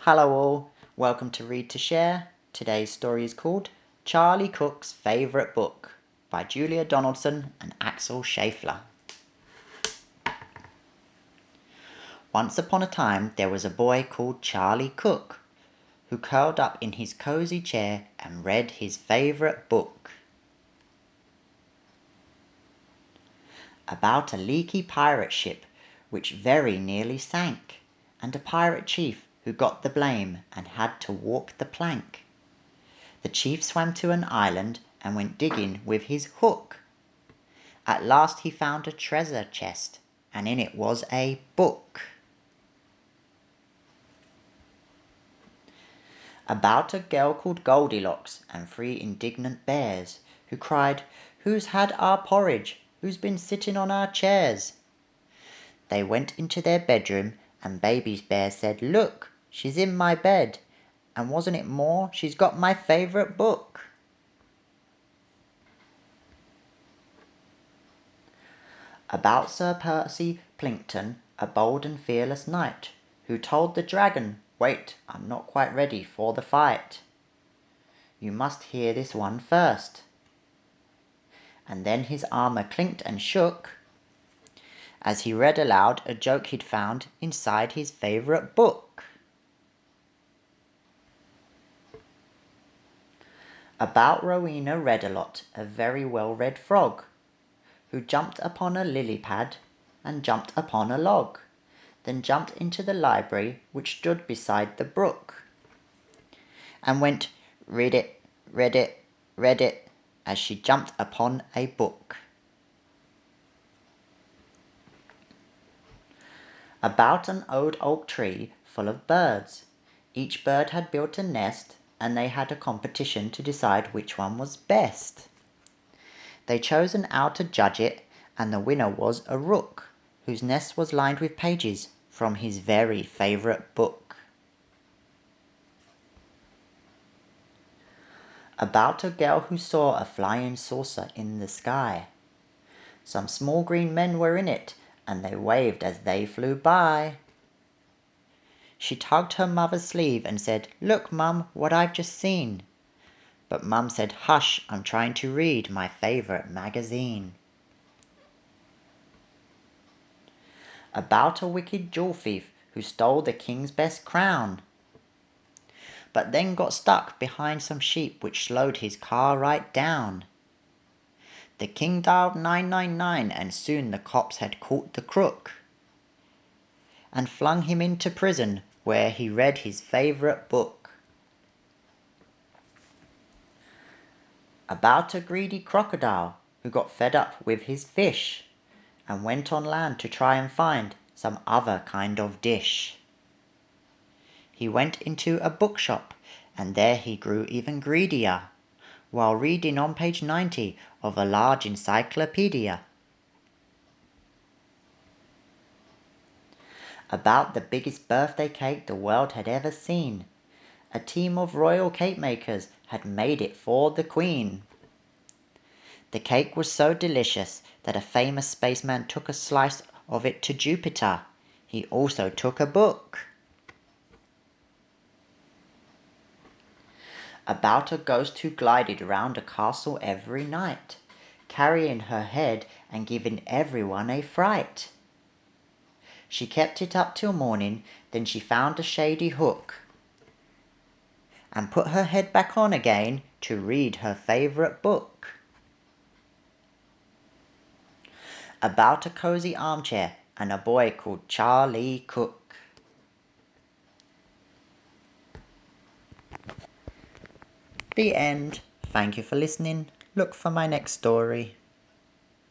Hello all, welcome to Read to Share. Today's story is called Charlie Cook's Favourite Book by Julia Donaldson and Axel Scheffler. Once upon a time there was a boy called Charlie Cook who curled up in his cosy chair and read his favourite book. About a leaky pirate ship which very nearly sank, and a pirate chief who got the blame and had to walk the plank. The chief swam to an island and went digging with his hook. At last he found a treasure chest, and in it was a book. About a girl called Goldilocks and 3 indignant bears, who cried, "Who's had our porridge? Who's been sitting on our chairs?" They went into their bedroom, and baby's bear said, "Look, she's in my bed, and wasn't it more, she's got my favourite book." About Sir Percy Plinkton, a bold and fearless knight, who told the dragon, "Wait, I'm not quite ready for the fight. You must hear this one first." And then his armour clinked and shook as he read aloud a joke he'd found inside his favourite book. About Rowena Red-a-lot, a very well-read frog, who jumped upon a lily pad and jumped upon a log, then jumped into the library which stood beside the brook, and went, "Read it, read it, read it," as she jumped upon a book. About an old oak tree full of birds. Each bird had built a nest, and they had a competition to decide which one was best. They chose an owl to judge it, and the winner was a rook, whose nest was lined with pages from his very favourite book. About a girl who saw a flying saucer in the sky. Some small green men were in it, and they waved as they flew by. She tugged her mother's sleeve and said, "Look, Mum, what I've just seen." But Mum said, "Hush, I'm trying to read my favourite magazine." About a wicked jewel thief who stole the king's best crown, but then got stuck behind some sheep which slowed his car right down. The king dialed 999, and soon the cops had caught the crook and flung him into prison where he read his favourite book. About a greedy crocodile who got fed up with his fish and went on land to try and find some other kind of dish. He went into a bookshop, and there he grew even greedier while reading on page 90 of a large encyclopedia. About the biggest birthday cake the world had ever seen. A team of royal cake makers had made it for the Queen. The cake was so delicious that a famous spaceman took a slice of it to Jupiter. He also took a book. About a ghost who glided round a castle every night, carrying her head and giving everyone a fright. She kept it up till morning, then she found a shady hook and put her head back on again to read her favourite book. About a cosy armchair and a boy called Charlie Cook. The end. Thank you for listening. Look for my next story.